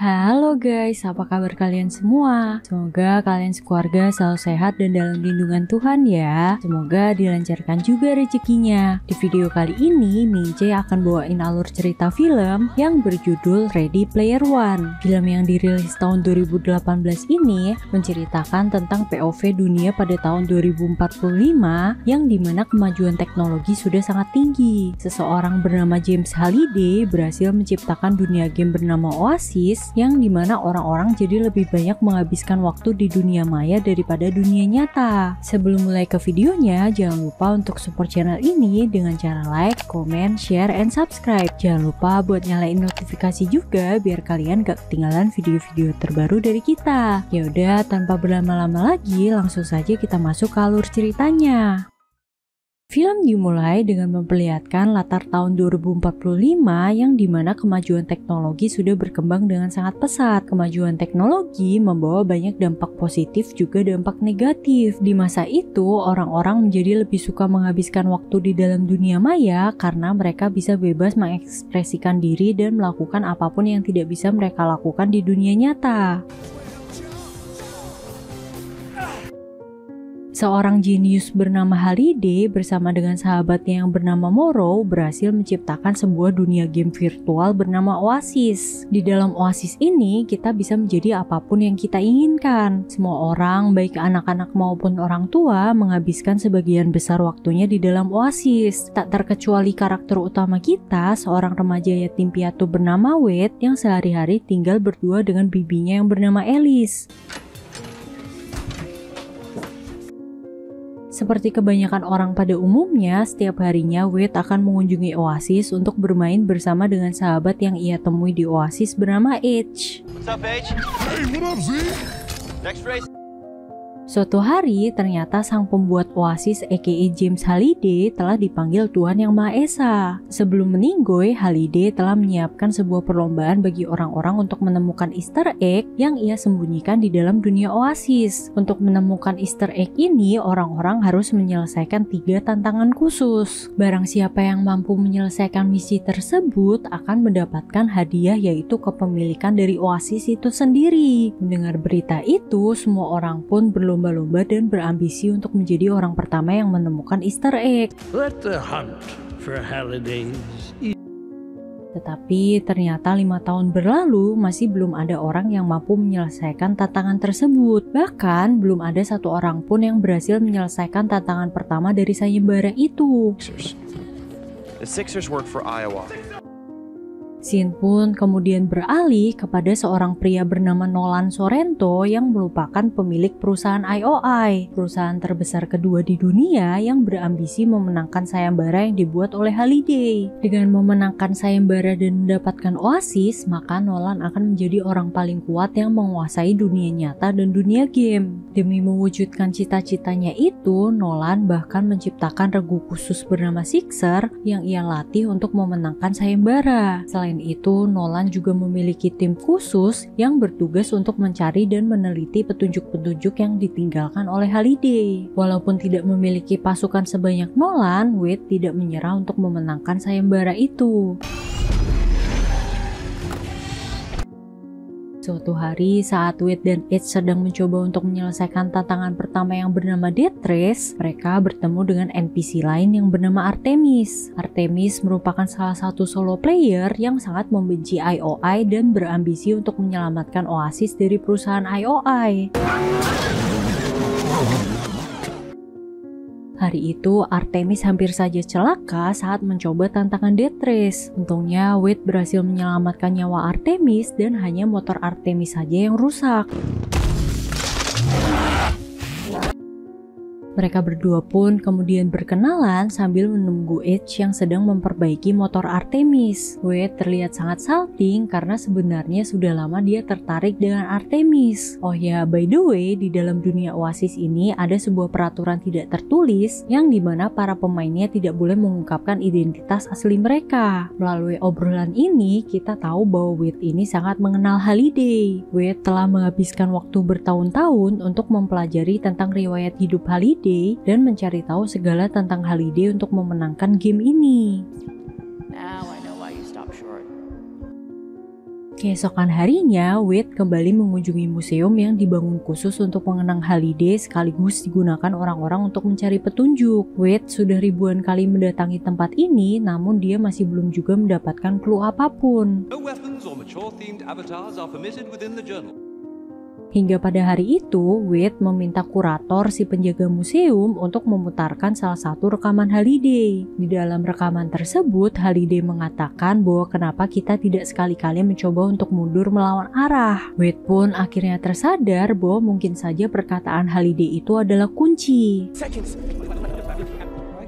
Halo guys, apa kabar kalian semua? Semoga kalian sekeluarga selalu sehat dan dalam lindungan Tuhan ya. Semoga dilancarkan juga rezekinya. Di video kali ini, Mince akan bawain alur cerita film yang berjudul Ready Player One. Film yang dirilis tahun 2018 ini menceritakan tentang POV dunia pada tahun 2045 yang dimana kemajuan teknologi sudah sangat tinggi. Seseorang bernama James Halliday berhasil menciptakan dunia game bernama Oasis yang dimana orang-orang jadi lebih banyak menghabiskan waktu di dunia maya daripada dunia nyata. Sebelum mulai ke videonya, jangan lupa untuk support channel ini dengan cara like, comment, share, and subscribe. Jangan lupa buat nyalain notifikasi juga biar kalian gak ketinggalan video-video terbaru dari kita. Yaudah, tanpa berlama-lama lagi, langsung saja kita masuk ke alur ceritanya. Film dimulai dengan memperlihatkan latar tahun 2045 yang dimana kemajuan teknologi sudah berkembang dengan sangat pesat. Kemajuan teknologi membawa banyak dampak positif juga dampak negatif. Di masa itu, orang-orang menjadi lebih suka menghabiskan waktu di dalam dunia maya karena mereka bisa bebas mengekspresikan diri dan melakukan apapun yang tidak bisa mereka lakukan di dunia nyata. Seorang jenius bernama Halliday bersama dengan sahabatnya yang bernama Morrow berhasil menciptakan sebuah dunia game virtual bernama Oasis. Di dalam Oasis ini kita bisa menjadi apapun yang kita inginkan. Semua orang, baik anak-anak maupun orang tua, menghabiskan sebagian besar waktunya di dalam Oasis. Tak terkecuali karakter utama kita, seorang remaja yatim piatu bernama Wade yang sehari-hari tinggal berdua dengan bibinya yang bernama Alice. Seperti kebanyakan orang pada umumnya, setiap harinya Wade akan mengunjungi Oasis untuk bermain bersama dengan sahabat yang ia temui di Oasis bernama H. What's up, H? Hey, what up, Z? Next race. Suatu hari, ternyata sang pembuat Oasis aka James Halliday telah dipanggil Tuhan Yang Maha Esa. Sebelum meninggoy, Halliday telah menyiapkan sebuah perlombaan bagi orang-orang untuk menemukan Easter egg yang ia sembunyikan di dalam dunia Oasis. Untuk menemukan Easter egg ini, orang-orang harus menyelesaikan 3 tantangan khusus. Barang siapa yang mampu menyelesaikan misi tersebut akan mendapatkan hadiah, yaitu kepemilikan dari Oasis itu sendiri. Mendengar berita itu, semua orang pun berlomba-lomba dan berambisi untuk menjadi orang pertama yang menemukan Easter egg. Let the hunt for Halliday's. Tetapi ternyata 5 tahun berlalu masih belum ada orang yang mampu menyelesaikan tantangan tersebut. Bahkan belum ada satu orang pun yang berhasil menyelesaikan tantangan pertama dari sayembara itu. The Sixers work for Iowa. Scene pun kemudian beralih kepada seorang pria bernama Nolan Sorrento yang merupakan pemilik perusahaan IOI, perusahaan terbesar kedua di dunia yang berambisi memenangkan sayembara yang dibuat oleh Halliday. Dengan memenangkan sayembara dan mendapatkan Oasis, maka Nolan akan menjadi orang paling kuat yang menguasai dunia nyata dan dunia game. Demi mewujudkan cita-citanya itu, Nolan bahkan menciptakan regu khusus bernama Sixer yang ia latih untuk memenangkan sayembara. Selain itu, Nolan juga memiliki tim khusus yang bertugas untuk mencari dan meneliti petunjuk-petunjuk yang ditinggalkan oleh Halliday. Walaupun tidak memiliki pasukan sebanyak Nolan, Wade tidak menyerah untuk memenangkan sayembara itu. Suatu hari saat Wade dan Edge sedang mencoba untuk menyelesaikan tantangan pertama yang bernama Death Race, mereka bertemu dengan NPC lain yang bernama Artemis. Artemis merupakan salah satu solo player yang sangat membenci IOI dan berambisi untuk menyelamatkan Oasis dari perusahaan IOI. Hari itu, Artemis hampir saja celaka saat mencoba tantangan Death Race. Untungnya, Wade berhasil menyelamatkan nyawa Artemis dan hanya motor Artemis saja yang rusak. Mereka berdua pun kemudian berkenalan sambil menunggu Edge yang sedang memperbaiki motor Artemis. Wade terlihat sangat salting karena sebenarnya sudah lama dia tertarik dengan Artemis. Oh ya, by the way, di dalam dunia Oasis ini ada sebuah peraturan tidak tertulis yang dimana para pemainnya tidak boleh mengungkapkan identitas asli mereka. Melalui obrolan ini, kita tahu bahwa Wade ini sangat mengenal Halliday. Wade telah menghabiskan waktu bertahun-tahun untuk mempelajari tentang riwayat hidup Halliday dan mencari tahu segala tentang Halliday untuk memenangkan game ini. Now I know why you stopped short. Keesokan harinya, Wade kembali mengunjungi museum yang dibangun khusus untuk mengenang Halliday sekaligus digunakan orang-orang untuk mencari petunjuk. Wade sudah ribuan kali mendatangi tempat ini, namun dia masih belum juga mendapatkan clue apapun. No weapons or mature-themed avatars are permitted within the journal. Hingga pada hari itu, Wade meminta kurator si penjaga museum untuk memutarkan salah satu rekaman Halliday. Di dalam rekaman tersebut, Halliday mengatakan bahwa kenapa kita tidak sekali-kali mencoba untuk mundur melawan arah. Wade pun akhirnya tersadar bahwa mungkin saja perkataan Halliday itu adalah kunci. Why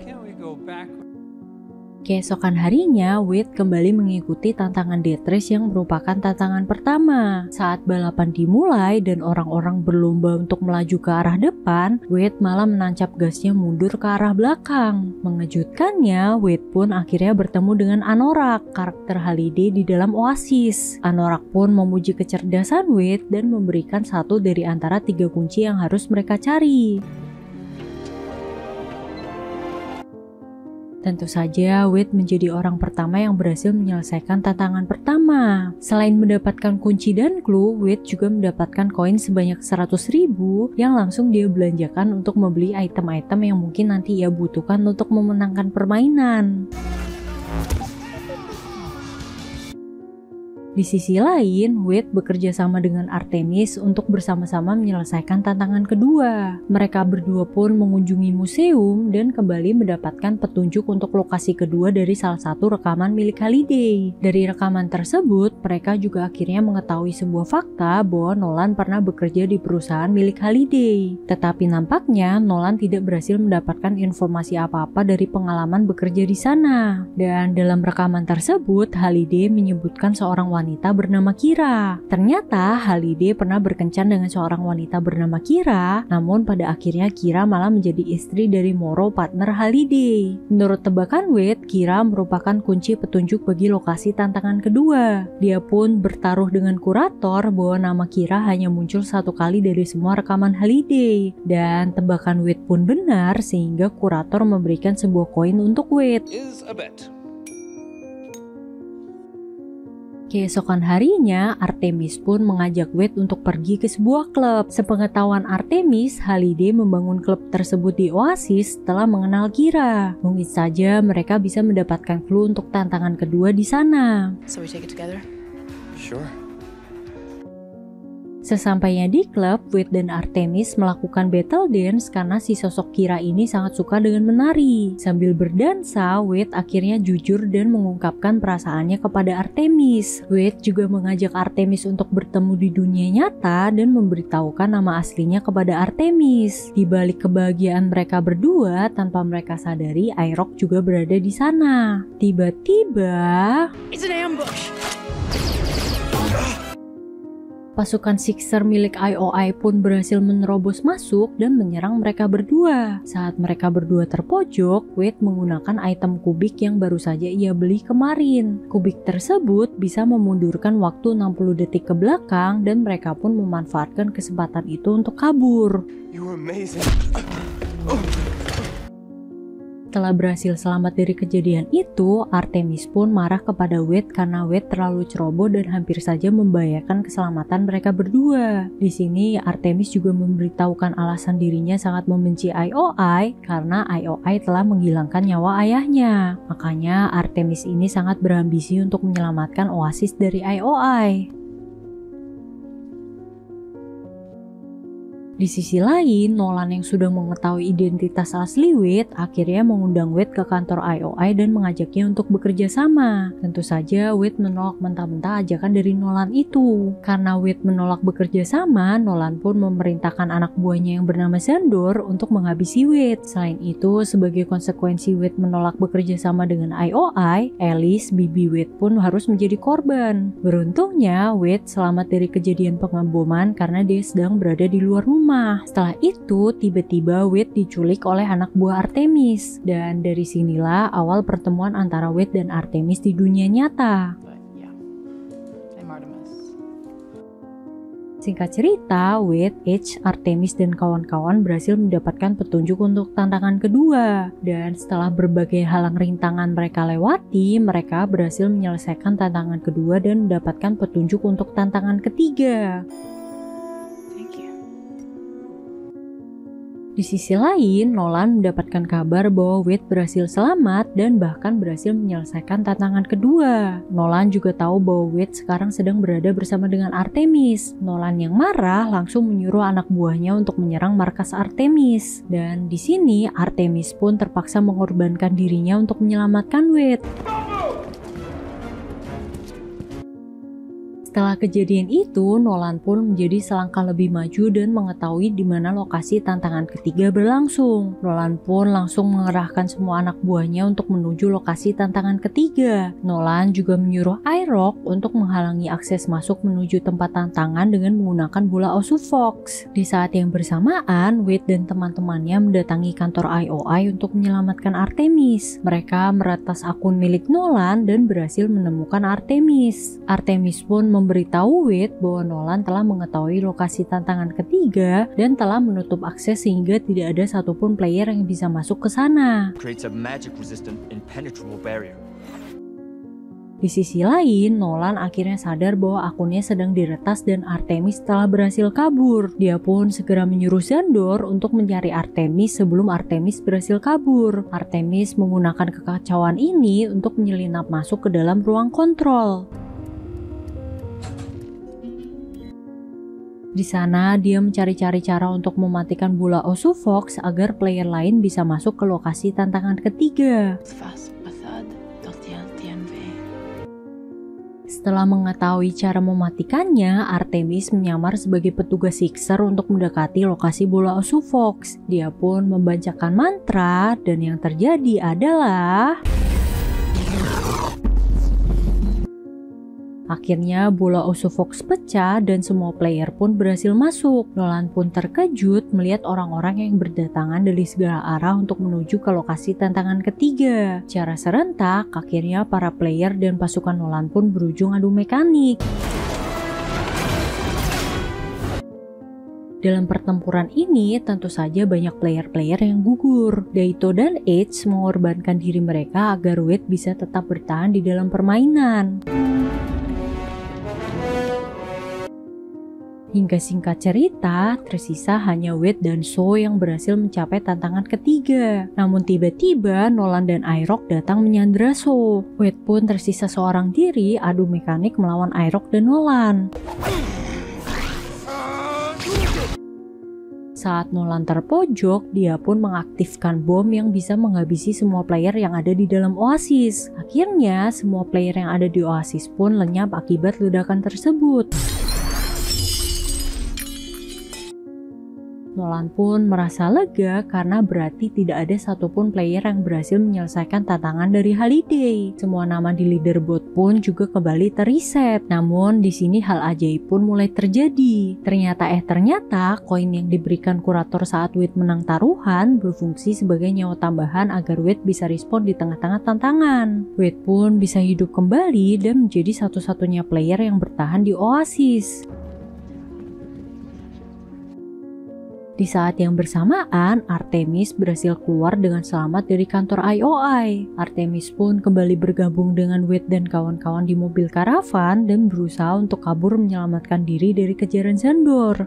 can't we go back? Keesokan harinya, Wade kembali mengikuti tantangan death race yang merupakan tantangan pertama. Saat balapan dimulai dan orang-orang berlomba untuk melaju ke arah depan, Wade malah menancap gasnya mundur ke arah belakang. Mengejutkannya, Wade pun akhirnya bertemu dengan Anorak, karakter Halliday di dalam Oasis. Anorak pun memuji kecerdasan Wade dan memberikan satu dari antara 3 kunci yang harus mereka cari. Tentu saja, Wade menjadi orang pertama yang berhasil menyelesaikan tantangan pertama. Selain mendapatkan kunci dan clue, Wade juga mendapatkan koin sebanyak 100.000 yang langsung dia belanjakan untuk membeli item-item yang mungkin nanti ia butuhkan untuk memenangkan permainan. Di sisi lain, Wade bekerja sama dengan Artemis untuk bersama-sama menyelesaikan tantangan kedua. Mereka berdua pun mengunjungi museum dan kembali mendapatkan petunjuk untuk lokasi kedua dari salah satu rekaman milik Halliday. Dari rekaman tersebut, mereka juga akhirnya mengetahui sebuah fakta bahwa Nolan pernah bekerja di perusahaan milik Halliday. Tetapi nampaknya Nolan tidak berhasil mendapatkan informasi apa-apa dari pengalaman bekerja di sana. Dan dalam rekaman tersebut, Halliday menyebutkan seorang wanita bernama Kira. Ternyata Halliday pernah berkencan dengan seorang wanita bernama Kira, namun pada akhirnya Kira malah menjadi istri dari Morrow, partner Halliday. Menurut tebakan Wade, Kira merupakan kunci petunjuk bagi lokasi tantangan kedua. Dia pun bertaruh dengan kurator bahwa nama Kira hanya muncul 1 kali dari semua rekaman Halliday. Dan tebakan Wade pun benar sehingga kurator memberikan sebuah koin untuk Wade. Is a bet. Keesokan harinya, Artemis pun mengajak Wade untuk pergi ke sebuah klub. Sepengetahuan Artemis, Halliday membangun klub tersebut di Oasis setelah mengenal Kira. Mungkin saja mereka bisa mendapatkan clue untuk tantangan kedua di sana. So we take it together? Sure. Sesampainya di klub, Wade dan Artemis melakukan battle dance karena si sosok Kira ini sangat suka dengan menari. Sambil berdansa, Wade akhirnya jujur dan mengungkapkan perasaannya kepada Artemis. Wade juga mengajak Artemis untuk bertemu di dunia nyata dan memberitahukan nama aslinya kepada Artemis. Di balik kebahagiaan mereka berdua, tanpa mereka sadari, IROC juga berada di sana. Tiba-tiba, It's an ambush! pasukan Sixer milik IOI pun berhasil menerobos masuk dan menyerang mereka berdua. Saat mereka berdua terpojok, Wade menggunakan item kubik yang baru saja ia beli kemarin. Kubik tersebut bisa memundurkan waktu 60 detik ke belakang dan mereka pun memanfaatkan kesempatan itu untuk kabur. You were amazing. Setelah berhasil selamat dari kejadian itu, Artemis pun marah kepada Wade karena Wade terlalu ceroboh dan hampir saja membahayakan keselamatan mereka berdua. Di sini Artemis juga memberitahukan alasan dirinya sangat membenci IOI karena IOI telah menghilangkan nyawa ayahnya. Makanya Artemis ini sangat berambisi untuk menyelamatkan Oasis dari IOI. Di sisi lain, Nolan yang sudah mengetahui identitas asli Wade akhirnya mengundang Wade ke kantor IOI dan mengajaknya untuk bekerja sama. Tentu saja Wade menolak mentah-mentah ajakan dari Nolan itu. Karena Wade menolak bekerja sama, Nolan pun memerintahkan anak buahnya yang bernama Xandor untuk menghabisi Wade. Selain itu, sebagai konsekuensi Wade menolak bekerja sama dengan IOI, Alice, bibi Wade pun harus menjadi korban. Beruntungnya, Wade selamat dari kejadian pengemboman karena dia sedang berada di luar rumah. Setelah itu, tiba-tiba Wade diculik oleh anak buah Artemis. Dan dari sinilah awal pertemuan antara Wade dan Artemis di dunia nyata. But yeah, I'm Artemis. Singkat cerita, Wade, Edge, Artemis, dan kawan-kawan berhasil mendapatkan petunjuk untuk tantangan kedua. Dan setelah berbagai halang rintangan mereka lewati, mereka berhasil menyelesaikan tantangan kedua dan mendapatkan petunjuk untuk tantangan ketiga. Thank you. Di sisi lain, Nolan mendapatkan kabar bahwa Wade berhasil selamat dan bahkan berhasil menyelesaikan tantangan kedua. Nolan juga tahu bahwa Wade sekarang sedang berada bersama dengan Artemis. Nolan yang marah langsung menyuruh anak buahnya untuk menyerang markas Artemis. Dan di sini Artemis pun terpaksa mengorbankan dirinya untuk menyelamatkan Wade. Setelah kejadian itu, Nolan pun menjadi selangkah lebih maju dan mengetahui di mana lokasi tantangan ketiga berlangsung. Nolan pun langsung mengerahkan semua anak buahnya untuk menuju lokasi tantangan ketiga. Nolan juga menyuruh IROC untuk menghalangi akses masuk menuju tempat tantangan dengan menggunakan bola Osufox. Di saat yang bersamaan, Wade dan teman-temannya mendatangi kantor IOI untuk menyelamatkan Artemis. Mereka meretas akun milik Nolan dan berhasil menemukan Artemis. Artemis pun memberitahu Wade bahwa Nolan telah mengetahui lokasi tantangan ketiga dan telah menutup akses sehingga tidak ada satupun player yang bisa masuk ke sana. Creates a magic-resistant, impenetrable barrier. Di sisi lain, Nolan akhirnya sadar bahwa akunnya sedang diretas dan Artemis telah berhasil kabur. Dia pun segera menyuruh Xandor untuk mencari Artemis sebelum Artemis berhasil kabur. Artemis menggunakan kekacauan ini untuk menyelinap masuk ke dalam ruang kontrol. Di sana, dia mencari-cari cara untuk mematikan bola Osufox agar player lain bisa masuk ke lokasi tantangan ketiga. Setelah mengetahui cara mematikannya, Artemis menyamar sebagai petugas Sixer untuk mendekati lokasi bola Osufox. Dia pun membacakan mantra dan yang terjadi adalah... Akhirnya bola Osufox pecah dan semua player pun berhasil masuk. Nolan pun terkejut melihat orang-orang yang berdatangan dari segala arah untuk menuju ke lokasi tantangan ketiga. Secara serentak, akhirnya para player dan pasukan Nolan pun berujung adu mekanik. Dalam pertempuran ini, tentu saja banyak player-player yang gugur. Daito dan Edge mengorbankan diri mereka agar Wade bisa tetap bertahan di dalam permainan. Hingga singkat cerita, tersisa hanya Wade dan So yang berhasil mencapai tantangan ketiga. Namun tiba-tiba Nolan dan IROC datang menyandra So. Wade pun tersisa seorang diri adu mekanik melawan IROC dan Nolan. Saat Nolan terpojok, dia pun mengaktifkan bom yang bisa menghabisi semua player yang ada di dalam Oasis. Akhirnya, semua player yang ada di Oasis pun lenyap akibat ledakan tersebut. Nolan pun merasa lega karena berarti tidak ada satupun player yang berhasil menyelesaikan tantangan dari Holiday. Semua nama di leaderboard pun juga kembali terreset. Namun di sini hal ajaib pun mulai terjadi. Ternyata koin yang diberikan kurator saat Wade menang taruhan berfungsi sebagai nyawa tambahan agar Wade bisa respon di tengah-tengah tantangan. Wade pun bisa hidup kembali dan menjadi satu-satunya player yang bertahan di Oasis. Di saat yang bersamaan, Artemis berhasil keluar dengan selamat dari kantor IOI. Artemis pun kembali bergabung dengan Wade dan kawan-kawan di mobil karavan dan berusaha untuk kabur menyelamatkan diri dari kejaran Xandor.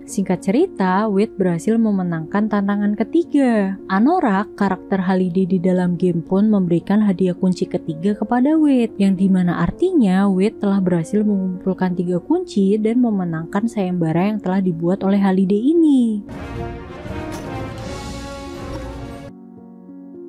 Singkat cerita, Wade berhasil memenangkan tantangan ketiga. Anorak, karakter Holiday di dalam game pun memberikan hadiah kunci ketiga kepada Wade, yang dimana artinya Wade telah berhasil mengumpulkan 3 kunci dan memenangkan sayembara yang telah dibuat oleh Holiday ini.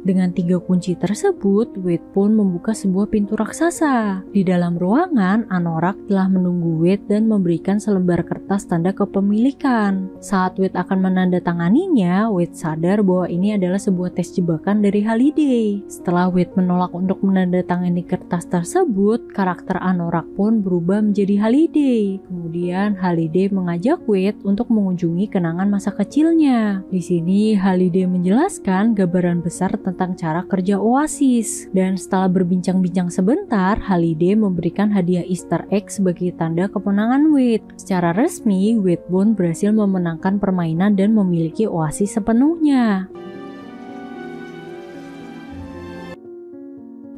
Dengan 3 kunci tersebut, Wade pun membuka sebuah pintu raksasa. Di dalam ruangan, Anorak telah menunggu Wade dan memberikan selembar kertas tanda kepemilikan. Saat Wade akan menandatanganinya, Wade sadar bahwa ini adalah sebuah tes jebakan dari Holiday. Setelah Wade menolak untuk menandatangani kertas tersebut, karakter Anorak pun berubah menjadi Holiday. Kemudian Holiday mengajak Wade untuk mengunjungi kenangan masa kecilnya. Di sini Holiday menjelaskan gambaran besar tentang cara kerja Oasis. Dan setelah berbincang-bincang sebentar, Halliday memberikan hadiah Easter egg sebagai tanda kemenangan Wade. Secara resmi, Wade pun berhasil memenangkan permainan dan memiliki Oasis sepenuhnya.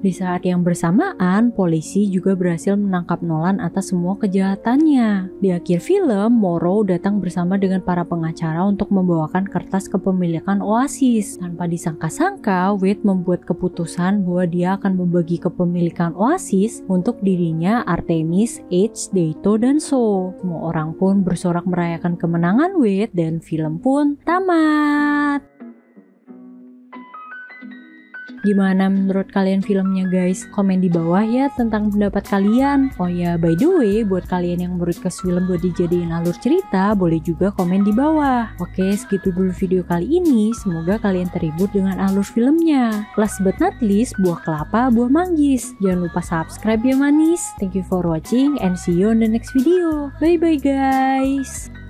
Di saat yang bersamaan, polisi juga berhasil menangkap Nolan atas semua kejahatannya. Di akhir film, Morrow datang bersama dengan para pengacara untuk membawakan kertas kepemilikan Oasis. Tanpa disangka-sangka, Wade membuat keputusan bahwa dia akan membagi kepemilikan Oasis untuk dirinya, Artemis, Edge, Daito, dan So. Semua orang pun bersorak merayakan kemenangan Wade dan film pun tamat. Gimana menurut kalian filmnya guys? Komen di bawah ya tentang pendapat kalian. Oh ya, by the way, buat kalian yang menurut film buat dijadiin alur cerita, boleh juga komen di bawah. Oke, segitu dulu video kali ini. Semoga kalian terhibur dengan alur filmnya. Last but not least, buah kelapa, buah manggis. Jangan lupa subscribe ya manis. Thank you for watching and see you on the next video. Bye bye guys.